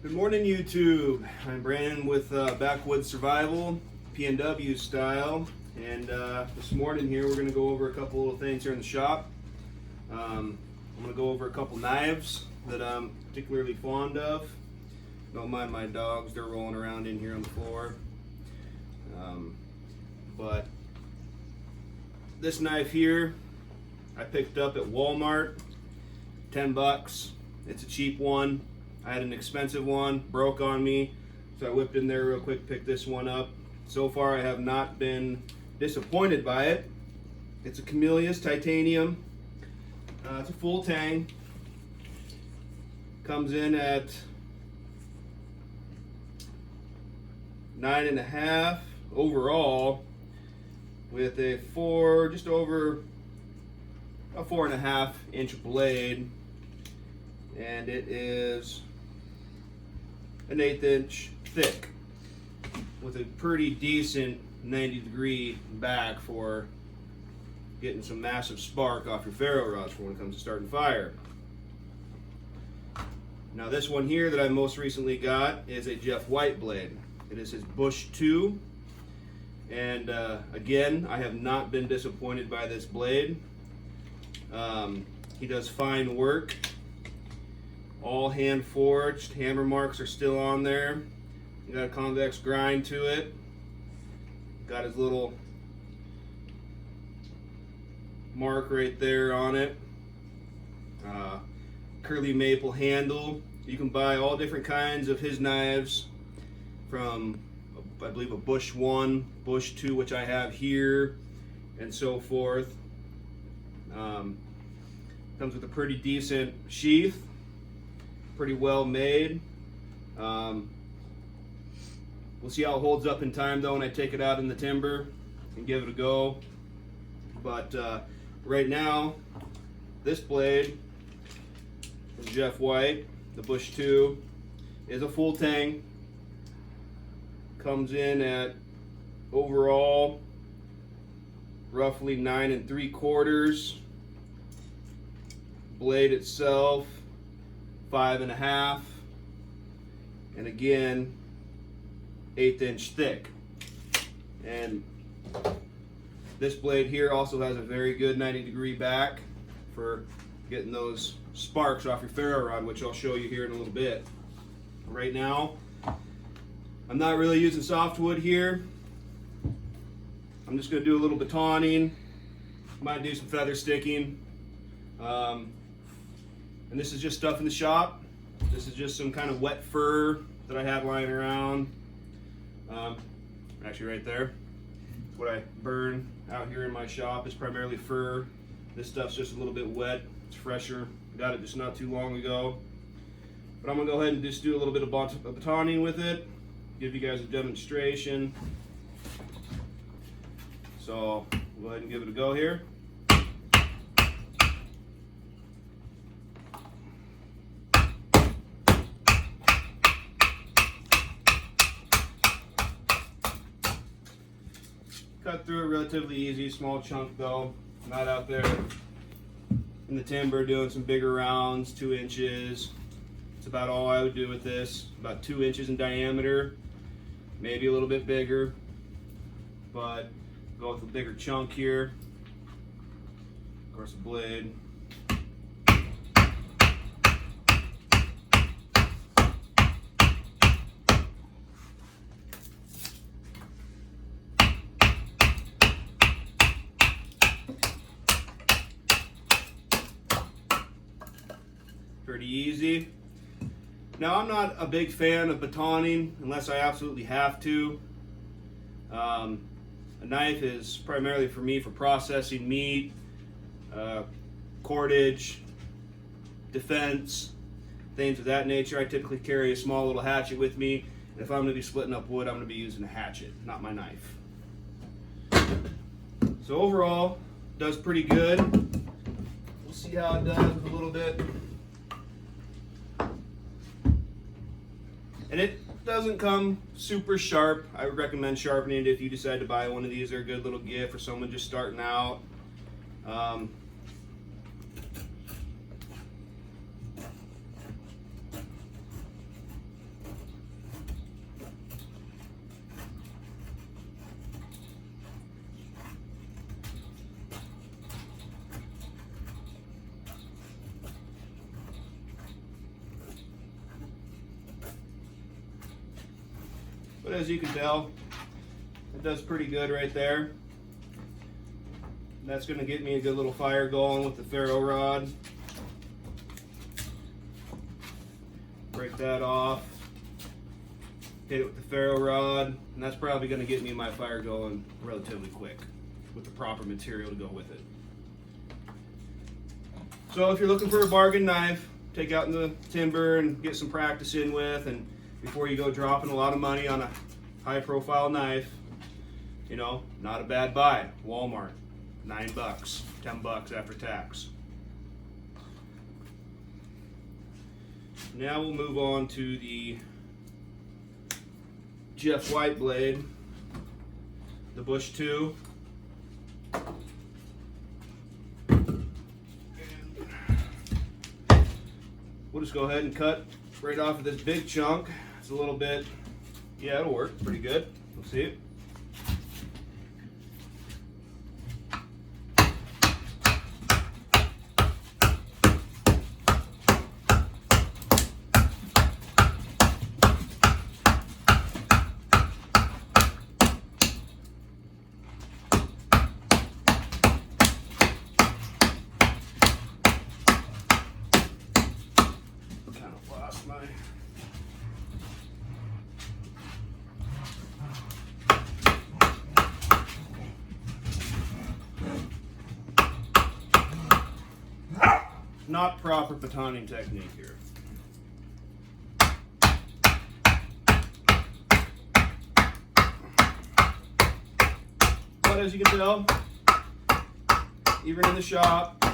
Good morning, YouTube. I'm Brandon with Backwoods Survival, PNW style, and this morning here we're going to go over a couple of things here in the shop. I'm going to go over a couple knives that I'm particularly fond of. Don't mind my dogs, they're rolling around in here on the floor. But this knife here I picked up at Walmart, 10 bucks. It's a cheap one. I had an expensive one, broke on me, so I whipped in there real quick, picked this one up. So far I have not been disappointed by it. It's a Camillus Titanium. It's a full tang. Comes in at 9.5 overall, with a just over a 4.5 inch blade, and it is an 1/8 inch thick with a pretty decent 90-degree back for getting some massive spark off your ferro rods for when it comes to starting fire. Now this one here that I most recently got is a Jeff White blade. It is his Bush 2, and again, I have not been disappointed by this blade. He does fine work. All hand forged, hammer marks are still on there. You got a convex grind to it. Got his little mark right there on it. Curly maple handle. You can buy all different kinds of his knives from, I believe, a Bush 1, Bush 2, which I have here, and so forth. Comes with a pretty decent sheath. Pretty well made. We'll see how it holds up in time though when I take it out in the timber and give it a go. But right now, this blade from Jeff White, the Bush 2, is a full tang. Comes in at overall roughly 9 3/4. Blade itself 5.5, and again 1/8 inch thick. And this blade here also has a very good 90-degree back for getting those sparks off your ferro rod, which I'll show you here in a little bit. Right now I'm not really using softwood here. I'm just going to do a little batoning, might do some feather sticking. And this is just stuff in the shop. This is just some kind of wet fur that I had lying around. Actually right there. What I burn out here in my shop is primarily fur. This stuff's just a little bit wet. It's fresher. Got it just not too long ago. But I'm gonna go ahead and just do a little bit of batoning with it. Give you guys a demonstration. So we'll go ahead and give it a go here. Cut through it relatively easy, small chunk though. Not out there in the timber doing some bigger rounds, 2 inches. It's about all I would do with this. About 2 inches in diameter, maybe a little bit bigger, but go with a bigger chunk here. Of course, a blade. Pretty easy. Now I'm not a big fan of batoning unless I absolutely have to. A knife is primarily for me for processing meat, cordage, defense, things of that nature. I typically carry a small little hatchet with me, and if I'm going to be splitting up wood, I'm going to be using a hatchet, not my knife. So overall, does pretty good. We'll see how it does with a little bit. And it doesn't come super sharp. I would recommend sharpening it if you decide to buy one of these. They're a good little gift for someone just starting out. But as you can tell, it does pretty good right there. That's going to get me a good little fire going with the ferro rod. Break that off. Hit it with the ferro rod, and that's probably going to get me my fire going relatively quick with the proper material to go with it. So if you're looking for a bargain knife, take out in the timber and get some practice in with, and before you go dropping a lot of money on a high profile knife, you know, not a bad buy. Walmart, $9, $10 after tax. Now we'll move on to the Jeff White blade, the Bush 2. We'll just go ahead and cut right off of this big chunk. It's a little bit, yeah, it'll work pretty good. We'll see it. Not proper batoning technique here. But as you can tell, even in the shop,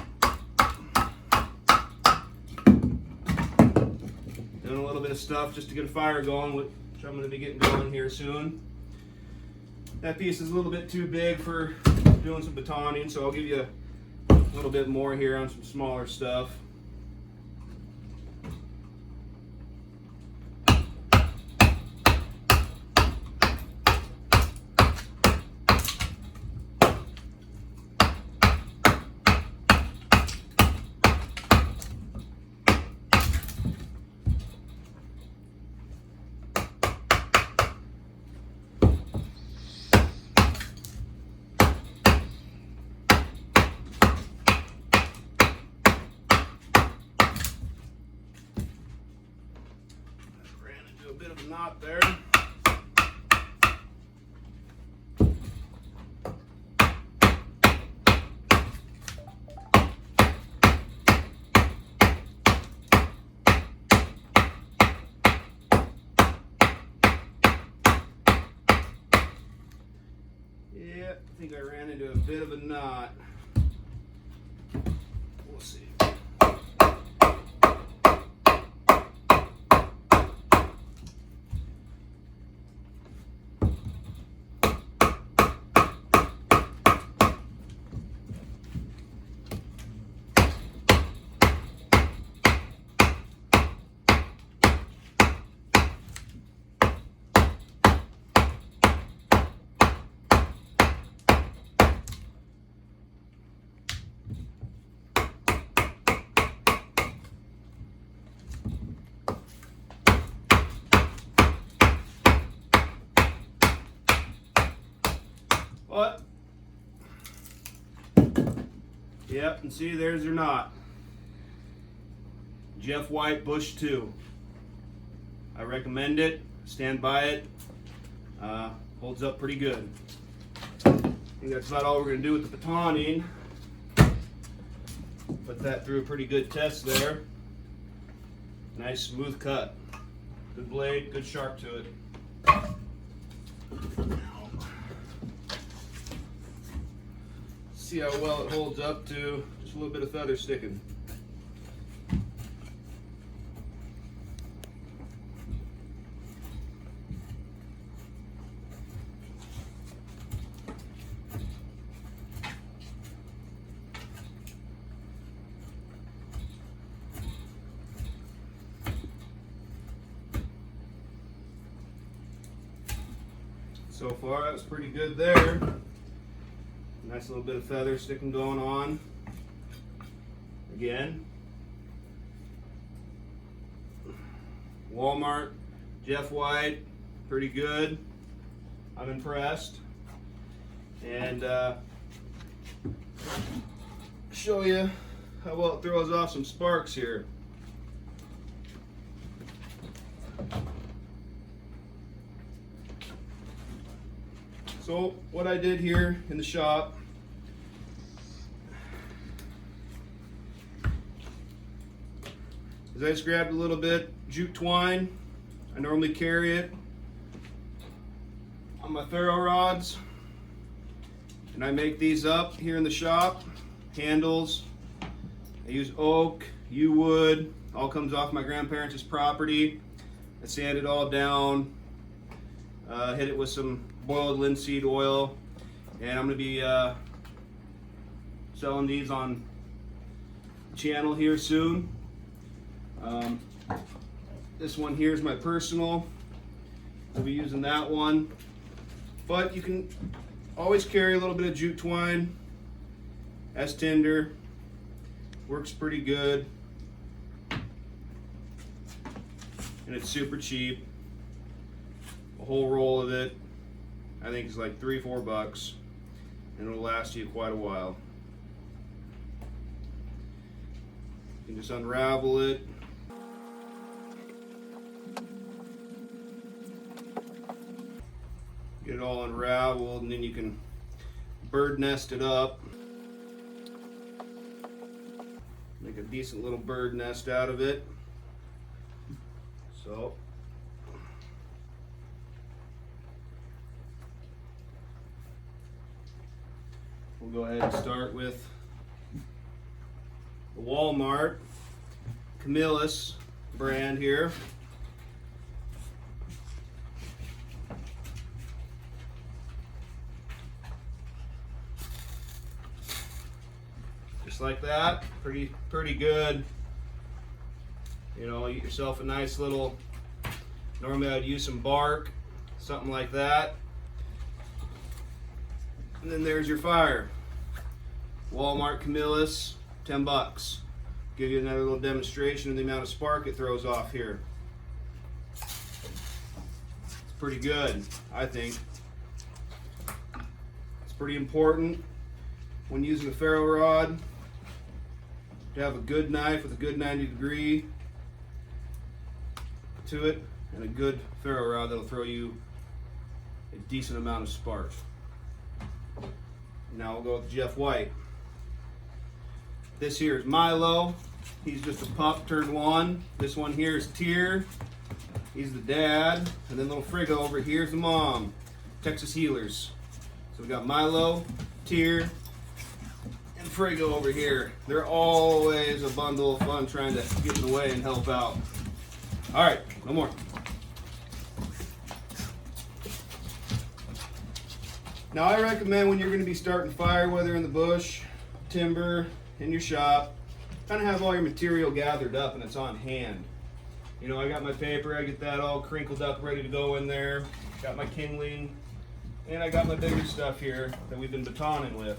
doing a little bit of stuff just to get a fire going, which I'm going to be getting going here soon. That piece is a little bit too big for doing some batoning, so I'll give you a little bit more here on some smaller stuff. A bit of a knot there. Yeah, I think I ran into a bit of a knot. We'll see. What? Yep, and see, there's your knot. Jeff White Bush 2. I recommend it. Stand by it. Holds up pretty good. I think that's about all we're going to do with the batoning. Put that through a pretty good test there. Nice smooth cut. Good blade, good sharp to it. See how well it holds up to just a little bit of feather sticking. So far, that was pretty good there. Nice little bit of feather sticking going on. Again, Walmart, Jeff White, pretty good. I'm impressed. And show you how well it throws off some sparks here. So what I did here in the shop is I just grabbed a little bit jute twine. I normally carry it on my ferro rods, and I make these up here in the shop. Handles, I use oak, yew wood, all comes off my grandparents' property. I sand it all down, hit it with some boiled linseed oil, and I'm going to be selling these on the channel here soon. This one here is my personal. I'll be using that one, but you can always carry a little bit of jute twine as tinder. Works pretty good, and it's super cheap. A whole roll of it, I think, is like $3-4 bucks, and it'll last you quite a while. You can just unravel it. Get it all unraveled, and then you can bird nest it up. Make a decent little bird nest out of it. So we'll go ahead and start with the Walmart Camillus brand here. Just like that, pretty good. You know, get yourself a nice little, normally I'd use some bark, something like that. And then there's your fire. Walmart Camillus, 10 bucks. Give you another little demonstration of the amount of spark it throws off here. It's pretty good, I think. It's pretty important when using a ferro rod to have a good knife with a good 90-degree to it, and a good ferro rod that'll throw you a decent amount of spark. Now we'll go with Jeff White. This here is Milo. He's just a pup turned one. This one here is Tyr. He's the dad. And then little Frigga over here is the mom. Texas Healers. So we got Milo, Tyr, and Frigga over here. They're always a bundle of fun trying to get in the way and help out. All right, no more. Now I recommend when you're going to be starting fire, whether in the bush, timber, in your shop, kind of have all your material gathered up and it's on hand. You know, I got my paper, I get that all crinkled up, ready to go in there. Got my kindling, and I got my bigger stuff here that we've been batoning with.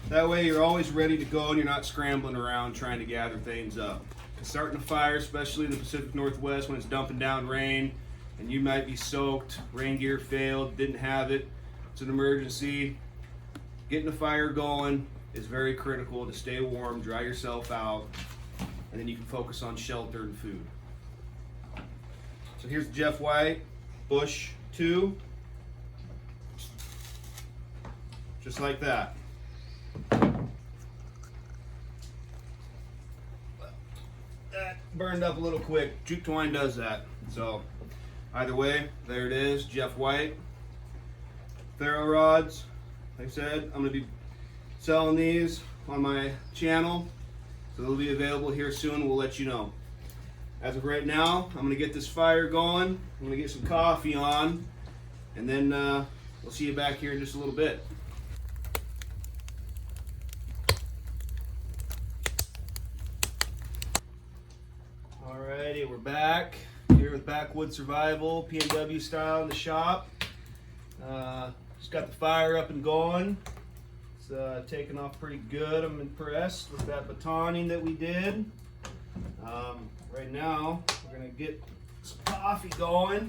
That way you're always ready to go and you're not scrambling around trying to gather things up. Starting a fire, especially in the Pacific Northwest when it's dumping down rain and you might be soaked, rain gear failed, didn't have it, it's an emergency. Getting a fire going is very critical to stay warm, dry yourself out, and then you can focus on shelter and food. So here's Jeff White Bush 2, just like that. That burned up a little quick. Jute twine does that. So either way, there it is, Jeff White. Ferro rods, like I said, I'm going to be selling these on my channel, so they'll be available here soon. We'll let you know. As of right now, I'm going to get this fire going. I'm going to get some coffee on, and then we'll see you back here in just a little bit. Alrighty, we're back here with Backwood Survival, PNW style in the shop. Just got the fire up and going. It's taken off pretty good. I'm impressed with that batoning that we did. Right now, we're going to get some coffee going.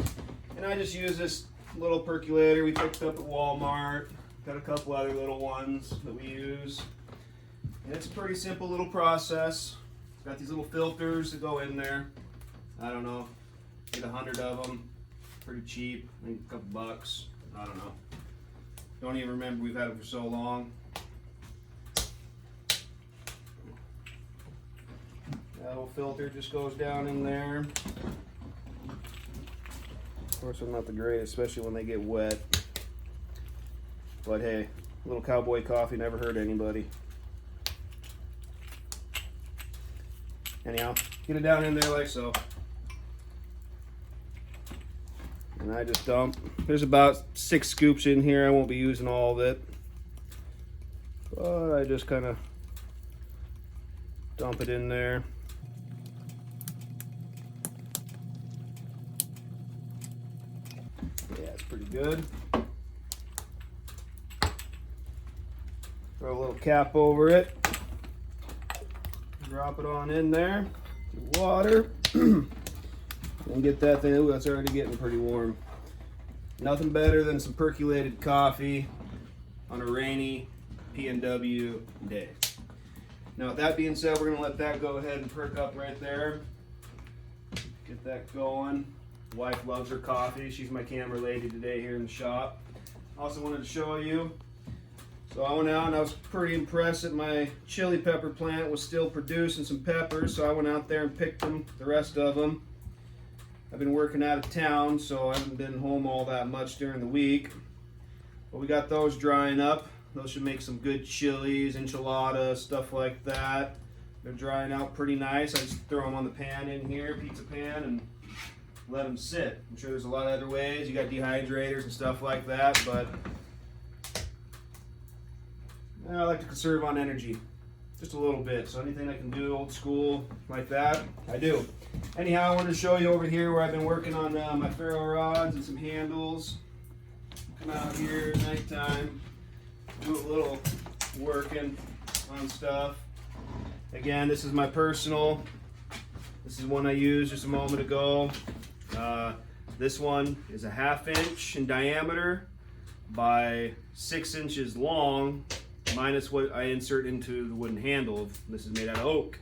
And I just use this little percolator we picked up at Walmart. Got a couple other little ones that we use. And it's a pretty simple little process. It's got these little filters that go in there. I don't know, get 100 of them. Pretty cheap, I think a couple bucks. I don't know. Don't even remember, we've had it for so long. That little filter just goes down in there. Of course, I'm not the greatest, especially when they get wet. But hey, a little cowboy coffee never hurt anybody. Anyhow, get it down in there like so. And I just dump. There's about 6 scoops in here. I won't be using all of it. But I just kind of dump it in there. Yeah, it's pretty good. Throw a little cap over it. Drop it on in there. Water. And get that thing. Ooh, that's already getting pretty warm. Nothing better than some percolated coffee on a rainy PNW day. Now, with that being said, we're going to let that go ahead and perk up right there. Get that going. Wife loves her coffee. She's my camera lady today here in the shop. Also wanted to show you. So I went out and I was pretty impressed that my chili pepper plant was still producing some peppers. So I went out there and picked them, the rest of them. I've been working out of town, so I haven't been home all that much during the week. But we got those drying up. Those should make some good chilies, enchiladas, stuff like that. They're drying out pretty nice. I just throw them on the pan in here, pizza pan, and let them sit. I'm sure there's a lot of other ways. You got dehydrators and stuff like that, but I like to conserve on energy. Just a little bit. So anything I can do old school like that, I do. Anyhow, I wanted to show you over here where I've been working on my ferro rods and some handles. Come out here at nighttime, do a little working on stuff. Again, this is my personal. This is one I used just a moment ago. This one is a 1/2 inch in diameter by 6 inches long, minus what I insert into the wooden handle. This is made out of oak.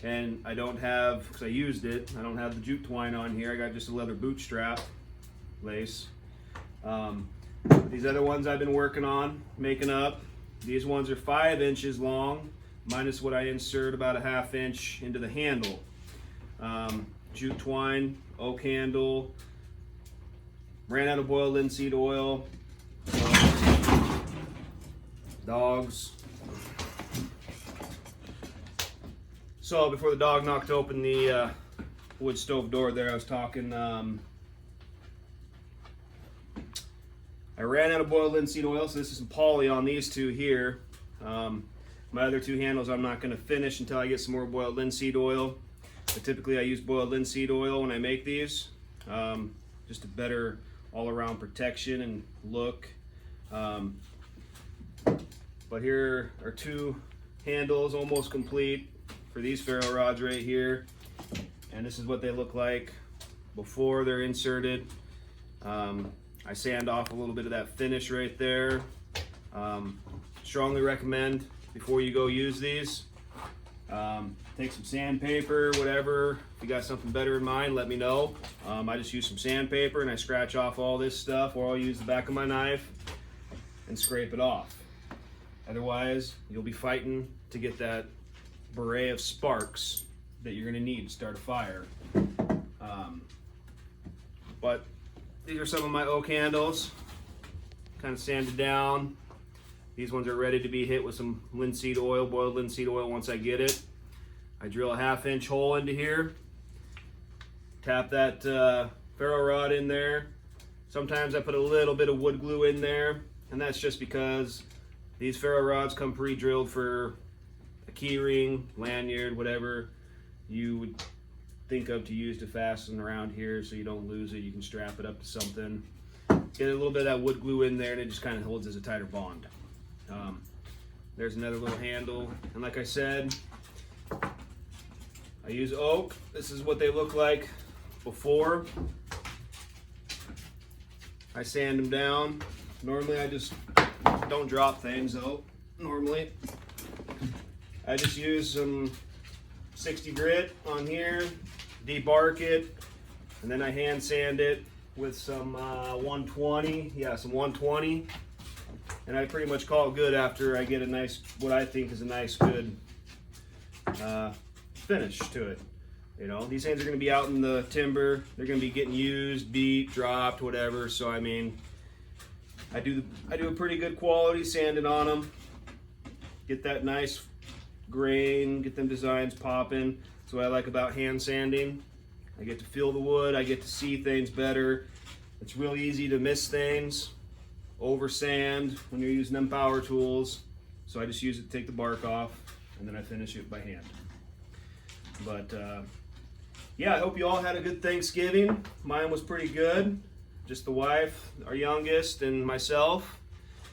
And I don't have, because I used it, I don't have the jute twine on here. I got just a leather bootstrap lace. These other ones I've been working on, making up. These ones are 5 inches long, minus what I insert about a 1/2 inch into the handle. Jute twine, oak handle. Ran out of boiled linseed oil. Dogs. So before the dog knocked open the wood stove door there, I was talking, I ran out of boiled linseed oil, so this is some poly on these two here. My other 2 handles I'm not going to finish until I get some more boiled linseed oil. But typically I use boiled linseed oil when I make these, just a better all-around protection and look. But here are 2 handles almost complete for these ferro rods right here, and this is what they look like before they're inserted. I sand off a little bit of that finish right there. Strongly recommend before you go use these, take some sandpaper, whatever. If you got something better in mind, let me know. I just use some sandpaper and I scratch off all this stuff, or I'll use the back of my knife and scrape it off. Otherwise, you'll be fighting to get that beret of sparks that you're going to need to start a fire. But these are some of my oak handles, kind of sanded down. These ones are ready to be hit with some linseed oil, boiled linseed oil once I get it. I drill a 1/2 inch hole into here, tap that ferro rod in there. Sometimes I put a little bit of wood glue in there, and that's just because these ferro rods come pre-drilled for a key ring, lanyard, whatever you would think of to use to fasten around here so you don't lose it. You can strap it up to something. Get a little bit of that wood glue in there and it just kind of holds as a tighter bond. There's another little handle. And like I said, I use oak. This is what they look like before I sand them down. Normally I just don't drop things though. Normally I just use some 60 grit on here, debark it, and then I hand sand it with some 120. Yeah, some 120. And I pretty much call it good after I get a nice, what I think is a nice, good finish to it. You know, these things are going to be out in the timber. They're going to be getting used, beat, dropped, whatever. So I mean, I do a pretty good quality sanding on them. Get that nice grain, get them designs popping. That's what I like about hand sanding. I get to feel the wood. I get to see things better. It's real easy to miss things, over sand when you're using them power tools. So I just use it to take the bark off, and then I finish it by hand. But yeah, I hope you all had a good Thanksgiving. Mine was pretty good. Just the wife, our youngest, and myself,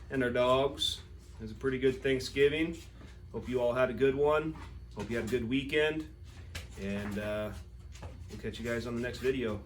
and our dogs. It was a pretty good Thanksgiving. Hope you all had a good one. Hope you had a good weekend. And we'll catch you guys on the next video.